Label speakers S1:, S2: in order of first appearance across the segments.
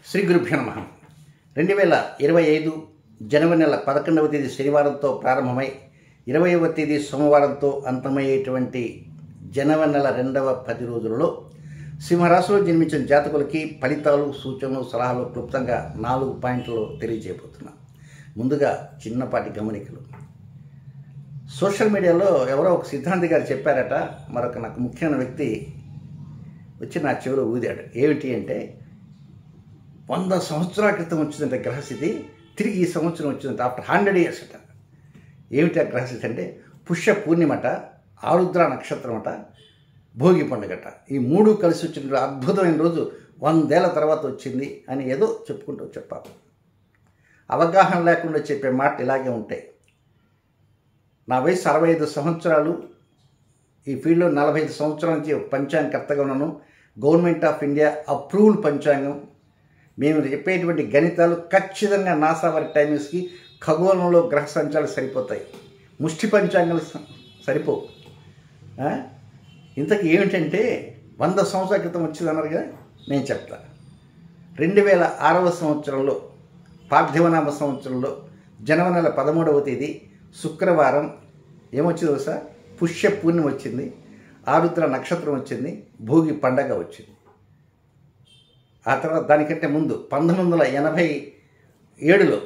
S1: శ్రీ గురుభ్యో నమః 2025 జనవరి నెల 11వ తేదీ శనివారంతో ప్రారంభమై 20వ తేదీ సోమవారంతో అంతమయ్యేటువంటి జనవరి నెల రెండవ 10 రోజులలో సింహరాశిలో జన్మించిన జాతకులకి ఫలితాలు సూచనలు సలహాలు క్లుప్తంగా 4 పాయింట్లలో తెలియజేయబోతున్నా. ముందుగా చిన్నపాటి గమనికలు. సోషల్ మీడియాలో ఎవరో ఒక సిద్ధాంతి గారు చెప్పారట, మరొక నాకు ముఖ్యమైన వ్యక్తి వచ్చి నా చెవిలో ఊదాడు. ఏమిటి అంటే 100 సంవత్సరాల క్రితం వచ్చిందంటే గ్రహస్థితి, తిరిగి ఈ సంవత్సరం వచ్చిందంటే ఆఫ్టర్ 100 years అట. ఏమిటి ఆ గ్రహస్థితి అంటే పుష్య పూర్ణిమట, ఆరుద్ర నక్షత్రం అట, భోగి పండుగట. ఈ 3 కలిసి వచ్చిన అద్భుతమైన రోజు 100 ఏళ్ల తర్వాత వచ్చింది అని ఏదో చెప్పుకుంటూ చెప్పాలి. అవగాహన లేకుండా చెప్పే మాట ఇలాగే ఉంటాయి. నా వయసు 65 సంవత్సరాలు. ఈ ఫీల్డ్లో 45 సంవత్సరాల నుంచి పంచాంగకర్తగా ఉన్నాను. గవర్నమెంట్ ఆఫ్ ఇండియా అప్రూవ్డ్ పంచాంగం. మేము చెప్పేటువంటి గణితాలు ఖచ్చితంగా నాసా వారి టైమింగ్స్కి ఖగోళంలో గ్రహ సంచారాలు సరిపోతాయి. ముష్టి పంచాంగాలు సరిపోవు. ఇంతకీ ఏమిటంటే 100 సంవత్సరాల క్రితం వచ్చిందన్నారు కదా, నేను చెప్తా. 2006వ సంవత్సరంలో పార్థివనామ సంవత్సరంలో జనవరి నెల 13వ తేదీ శుక్రవారం ఏమొచ్చిందో సార్, పుష్య పూర్ణిమ వచ్చింది, ఆరుద్ర నక్షత్రం వచ్చింది, భోగి పండగ వచ్చింది. ఆ తర్వాత దానికంటే ముందు 1987లో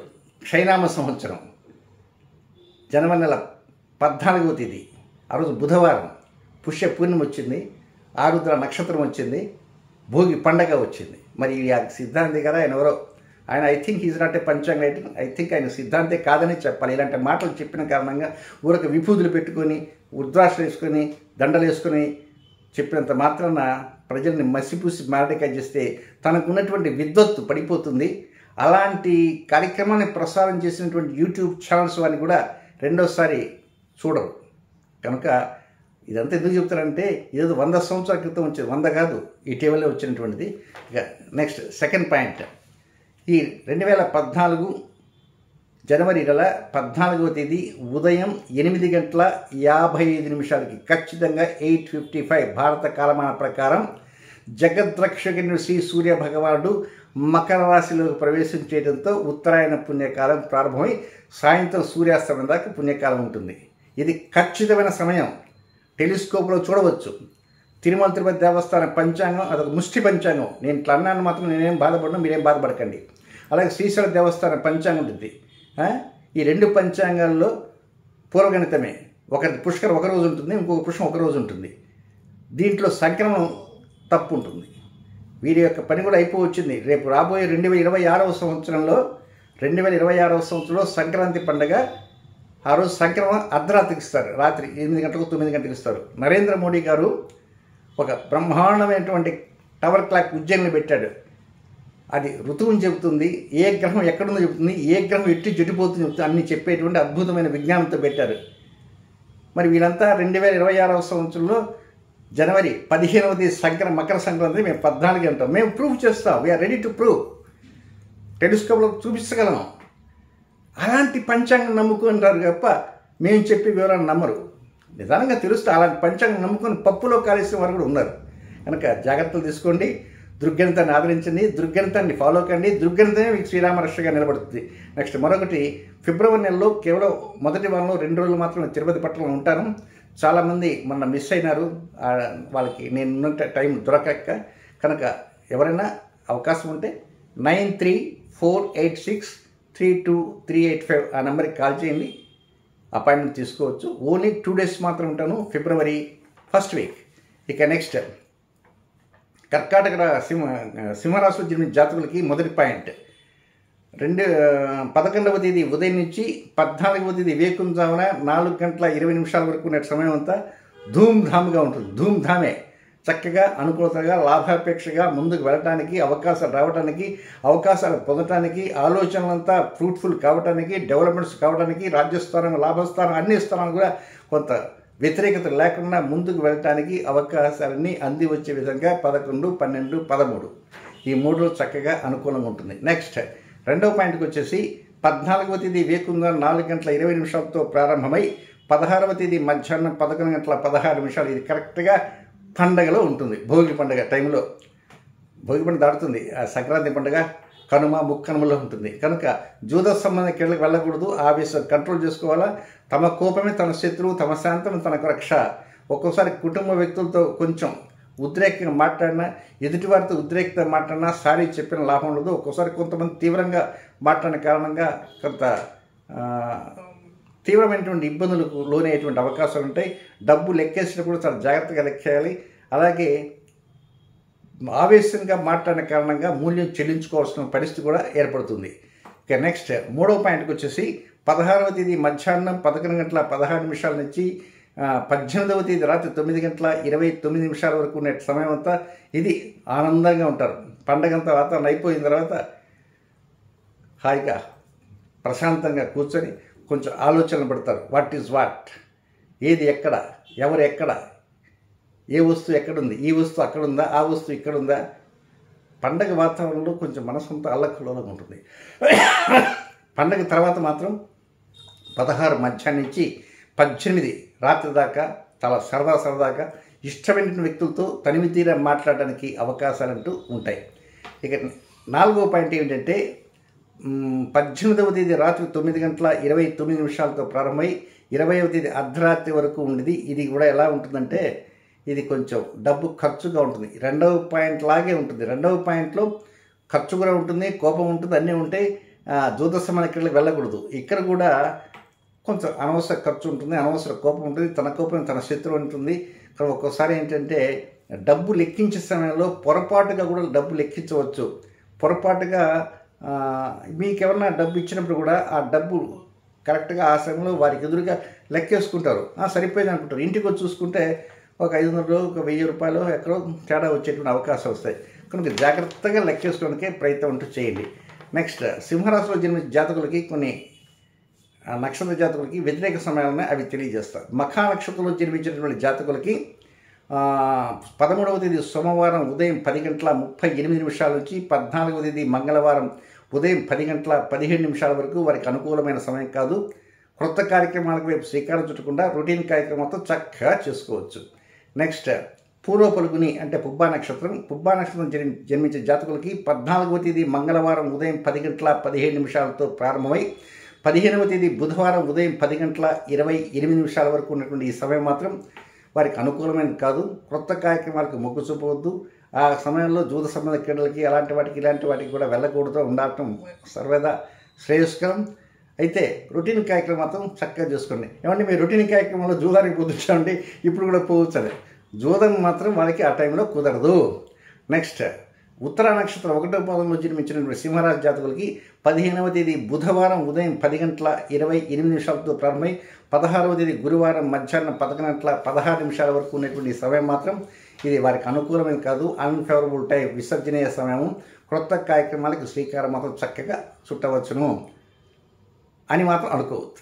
S1: క్షయనామ సంవత్సరం జనవరి నెల 14వ తేదీ ఆ రోజు బుధవారం పుష్య పూర్ణిమ వచ్చింది, ఆరుద్ర నక్షత్రం వచ్చింది, భోగి పండగ వచ్చింది. మరి ఆ సిద్ధాంతి కదా ఆయన ఎవరో, ఆయన I think is not a పంచాంగ రైటర్. ఐ థింక్ ఆయన సిద్ధాంతే కాదని చెప్పాలి. ఇలాంటి మాటలు చెప్పిన కారణంగా ఊరక విభూతులు పెట్టుకొని ఉద్రాక్షలు వేసుకొని దండలు వేసుకొని చెప్పినంత మాత్రాన ప్రజల్ని మసిపూసి మారడికాయ చేస్తే తనకు ఉన్నటువంటి విద్వత్తు పడిపోతుంది. అలాంటి కార్యక్రమాన్ని ప్రసారం చేసినటువంటి యూట్యూబ్ ఛానల్స్ వారిని కూడా రెండోసారి చూడరు. కనుక ఇదంతా ఎందుకు చెప్తారంటే ఇదేదో 100 సంవత్సరాల క్రితం వచ్చేది, 100 కాదు, ఇటీవలే వచ్చినటువంటిది. ఇక నెక్స్ట్ సెకండ్ పాయింట్. ఈ 2014 జనవరి నెల 14వ తేదీ ఉదయం 8:55 ఖచ్చితంగా 8:55 భారత కాలమాన ప్రకారం జగద్రక్షకుని శ్రీ సూర్య భగవానుడు మకర రాశిలోకి ప్రవేశించేయడంతో ఉత్తరాయణ పుణ్యకాలం ప్రారంభమై సాయంత్రం సూర్యాస్తమయం దాకా పుణ్యకాలం ఉంటుంది. ఇది ఖచ్చితమైన సమయం. టెలిస్కోప్లో చూడవచ్చు. తిరుమల తిరుపతి దేవస్థానం పంచాంగం అదొక ముష్టి పంచాంగం. నేను ఇట్లా అన్నాను మాత్రం నేనేం బాధపడను, మీరేం బాధపడకండి. అలాగే శ్రీశైల దేవస్థానం పంచాంగం ఉంటుంది. ఈ 2 పంచాంగాల్లో పూర్వగణితమే. ఒకటి పుష్కరం ఒక రోజు ఉంటుంది, ఇంకొక పుష్కరం ఒక రోజు ఉంటుంది. దీంట్లో సంక్రమణం తప్పు ఉంటుంది. వీరి యొక్క పని కూడా అయిపోవచ్చింది. రేపు రాబోయే 2026వ సంవత్సరంలో సంక్రాంతి పండుగ. ఆ రోజు సంక్రమణం అర్ధరాత్రికి ఇస్తారు, రాత్రి 8 గంటలకు 9 గంటలకు ఇస్తారు. నరేంద్ర మోడీ గారు ఒక బ్రహ్మాండమైనటువంటి టవర్ క్లాక్ ఉజ్జయినిలో పెట్టాడు. అది ఋతువుని చెబుతుంది, ఏ గ్రహం ఎక్కడుందో చెబుతుంది, ఏ గ్రహం ఎట్టి చెడిపోతుందో చెబుతుంది, అన్ని చెప్పేటువంటి అద్భుతమైన విజ్ఞానంతో పెట్టారు. మరి వీళ్ళంతా 2026వ సంవత్సరంలో జనవరి 15వ తేదీ మకర సంక్రాంతి మేము 14 అంటాం. మేము ప్రూవ్ చేస్తాం. We are ready to prove. టెలిస్కోప్లో చూపించగలం. అలాంటి పంచాంగం నమ్ముకుంటారు తప్ప మేము చెప్పే వివరాన్ని నమ్మరు. నిదానంగా తెలుస్తే అలాంటి పంచాంగం నమ్ముకొని పప్పులో కాలేసిన వారు కూడా ఉన్నారు. కనుక జాగ్రత్తలు తీసుకోండి. దృగ్గణితాన్ని ఆదరించండి, దృగ్గణితాన్ని ఫాలో కండి. దృగ్గణితమే మీకు శ్రీరామరక్షగా నిలబడుతుంది. నెక్స్ట్ మరొకటి, ఫిబ్రవరి నెలలో కేవలం మొదటి వారంలో 2 రోజులు మాత్రమే తిరుపతి పట్టణంలో ఉంటాను. చాలామంది మొన్న మిస్ అయినారు, వాళ్ళకి నేను ఉన్నంత టైం దొరకక. కనుక ఎవరైనా అవకాశం ఉంటే 9348632385 ఆ నెంబర్కి కాల్ చేయండి, అపాయింట్మెంట్ తీసుకోవచ్చు. ఓన్లీ 2 days మాత్రం ఉంటాను, ఫిబ్రవరి 1st week. ఇక నెక్స్ట్ కర్కాటక సింహరాశిలో జన్మించిన జాతకులకి మొదటి పాయింట్. 11వ తేదీ ఉదయం నుంచి 14వ తేదీ వేకుంజామున 4:20 వరకు ఉన్న సమయం అంతా ధూమ్ధామ్గా ఉంటుంది. ధూమ్ధామే చక్కగా అనుకూలతగా లాభాపేక్షగా ముందుకు వెళ్ళటానికి, అవకాశాలు రావడానికి, అవకాశాలు పొందటానికి, ఆలోచనలంతా ఫ్రూట్ఫుల్ కావటానికి, డెవలప్మెంట్స్ కావడానికి, రాజ్యస్థానం లాభస్థానం అన్ని స్థానాలు కూడా కొంత వ్యతిరేకత లేకుండా ముందుకు వెళ్ళటానికి అవకాశాలన్నీ అంది వచ్చే విధంగా 11, 12, 13 ఈ 3 రోజులు చక్కగా అనుకూలంగా ఉంటుంది. నెక్స్ట్ రెండవ పాయింట్కి వచ్చేసి 14వ తేదీ వేకుంగా 4:20 ప్రారంభమై 16వ తేదీ మధ్యాహ్నం 11:16 ఇది కరెక్ట్గా పండగలో ఉంటుంది. భోగి పండుగ టైంలో భోగి పండుగ దాటుతుంది. ఆ సంక్రాంతి పండుగ కనుమ ముక్కనుమలో ఉంటుంది. కనుక జూద సంబంధ క్రీడలకు వెళ్ళకూడదు. ఆవేశం కంట్రోల్ చేసుకోవాలా. తమ కోపమే తన శత్రువు, తమ శాంతం తనకు రక్ష. ఒక్కోసారి కుటుంబ వ్యక్తులతో కొంచెం ఉద్రేకంగా మాట్లాడినా, ఎదుటివారితో ఉద్రేకంగా మాట్లాడినా సారీ చెప్పిన లాభం ఉండదు. ఒక్కోసారి కొంతమంది తీవ్రంగా మాట్లాడిన కారణంగా కొంత తీవ్రమైనటువంటి ఇబ్బందులకు లోనయ్యేటువంటి అవకాశాలు ఉంటాయి. డబ్బు లెక్కేసినప్పుడు చాలా జాగ్రత్తగా లెక్కేయాలి. అలాగే ఆవేశంగా మాట్లాడిన కారణంగా మూల్యం చెల్లించుకోవాల్సిన పరిస్థితి కూడా ఏర్పడుతుంది. ఇక నెక్స్ట్ 3వ పాయింట్కి వచ్చేసి 16వ తేదీ మధ్యాహ్నం 11:16 నుంచి 18వ తేదీ రాత్రి 9:29 వరకు ఉన్న సమయం అంతా ఇది ఆనందంగా ఉంటారు. పండగంతా వాతావరణం అయిపోయిన తర్వాత హాయిగా ప్రశాంతంగా కూర్చొని కొంచెం ఆలోచనలు పడతారు. వాట్ ఈజ్ వాట్, ఏది ఎక్కడ, ఎవరు ఎక్కడ, ఏ వస్తువు ఎక్కడుంది, ఈ వస్తువు అక్కడుందా, ఆ వస్తువు ఇక్కడుందా. పండగ వాతావరణంలో కొంచెం మనసంతా అల్లకల్లోలంగా ఉంటుంది. పండగ తర్వాత మాత్రం 16 మధ్యాహ్నం నుంచి 18 రాత్రి దాకా చాలా సరదాగా ఇష్టమైన వ్యక్తులతో తనివి తీరా మాట్లాడడానికి అవకాశాలంటూ ఉంటాయి. ఇక 4వ పాయింట్ ఏంటంటే 18వ తేదీ రాత్రి 9:29 ప్రారంభమై 20వ తేదీ అర్ధరాత్రి వరకు ఉండేది. ఇది కూడా ఎలా ఉంటుందంటే ఇది కొంచెం డబ్బు ఖర్చుగా ఉంటుంది. 2వ పాయింట్ లాగే ఉంటుంది. 2వ పాయింట్లో ఖర్చు కూడా ఉంటుంది, కోపం ఉంటుంది, అన్నీ ఉంటాయి. జూద సంబంధ క్రీడలకు వెళ్ళకూడదు. ఇక్కడ కూడా కొంచెం అనవసర ఖర్చు ఉంటుంది, అనవసర కోపం ఉంటుంది, తన కోపం తన శత్రువు ఉంటుంది. కానీ ఒక్కోసారి ఏంటంటే డబ్బు లెక్కించే సమయంలో పొరపాటుగా కూడా డబ్బు లెక్కించవచ్చు. పొరపాటుగా మీకెవరన్నా డబ్బు ఇచ్చినప్పుడు కూడా ఆ డబ్బు కరెక్ట్గా ఆ సమయంలో వారికి ఎదురుగా లెక్కేసుకుంటారు. సరిపోయింది అనుకుంటారు. ఇంటికి వచ్చి చూసుకుంటే ఒక 500 ఒక 1000 రూపాయలు ఎక్కడో తేడా వచ్చేటువంటి అవకాశం వస్తాయి. కనుక జాగ్రత్తగా లెక్కేసుకోవడానికే ప్రయత్నం అంటూ చేయండి. నెక్స్ట్ సింహరాశిలో జన్మించిన జాతకులకి కొన్ని నక్షత్ర జాతకులకి వ్యతిరేక సమయాలనే అవి తెలియజేస్తారు. మఖా నక్షత్రంలో జన్మించినటువంటి జాతకులకి 13వ తేదీ సోమవారం ఉదయం 10:38 నుంచి 14వ తేదీ మంగళవారం ఉదయం 10:17 వరకు వారికి అనుకూలమైన సమయం కాదు. క్రొత్త కార్యక్రమాలకు వైపు శ్రీకారం చుట్టకుండా రొటీన్ కార్యక్రమాలతో చక్కగా చేసుకోవచ్చు. నెక్స్ట్ పూర్వ పలుగుని అంటే పుబ్బా నక్షత్రం జన్మించిన జాతకులకి 14వ తేదీ మంగళవారం ఉదయం 10:17 ప్రారంభమై 15వ తేదీ బుధవారం ఉదయం 10:28 వరకు ఉన్నటువంటి ఈ సమయం మాత్రం వారికి అనుకూలమైనది కాదు. క్రొత్త కార్యక్రమాలకు మొగ్గు చూపవద్దు. ఆ సమయంలో జూద సంబంధ క్రీడలకి ఇలాంటి వాటికి కూడా వెళ్ళకూడదు, ఉండటం సర్వదా శ్రేయస్కరం. అయితే రొటీన్ కార్యక్రమం మాత్రం చక్కగా చేసుకోండి. ఏమంటే మీ రొటీన్ కార్యక్రమంలో జూదానికి కుదుర్చండి, ఇప్పుడు కూడా పోవచ్చని. జూదం మాత్రం వాళ్ళకి ఆ టైంలో కుదరదు. నెక్స్ట్ ఉత్తర నక్షత్రం 1వ పాదంలో జన్మించినటువంటి సింహరాశి జాతకులకి 15వ తేదీ బుధవారం ఉదయం 10:28 ప్రారంభమై 16వ తేదీ గురువారం మధ్యాహ్నం 11:16 వరకు ఉన్నటువంటి సమయం మాత్రం ఇది వారికి అనుకూలమైన కాదు. అన్ఫేవరబుల్ టైం, విసర్జనీయ సమయం. క్రొత్త కార్యక్రమాలకు శ్రీకారం మాత్రం చక్కగా చుట్టవచ్చును అని మాత్రం అనుకోవద్దు.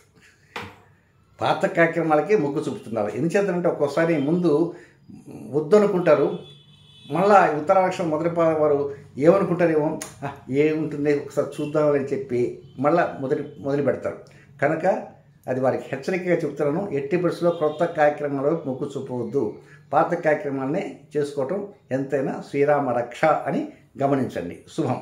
S1: పాత కార్యక్రమాలకే మొగ్గు చూపుతున్నారు. ఎందుచేతంటే ఒక్కోసారి ముందు వద్దు అనుకుంటారు, మళ్ళా ఉత్తర నక్షత్రం మొదటి పాదం వారు ఏమనుకుంటారేమో, ఏముంటుంది ఒకసారి చూద్దామని చెప్పి మళ్ళీ మొదలు పెడతారు. కనుక అది వారికి హెచ్చరికగా చెప్తున్నాను. ఎట్టి పరిస్థితుల్లో క్రొత్త కార్యక్రమాల్లో మొగ్గు చూపవద్దు. పాత కార్యక్రమాలనే చేసుకోవటం ఎంతైనా శ్రీరామ రక్ష అని గమనించండి. శుభం.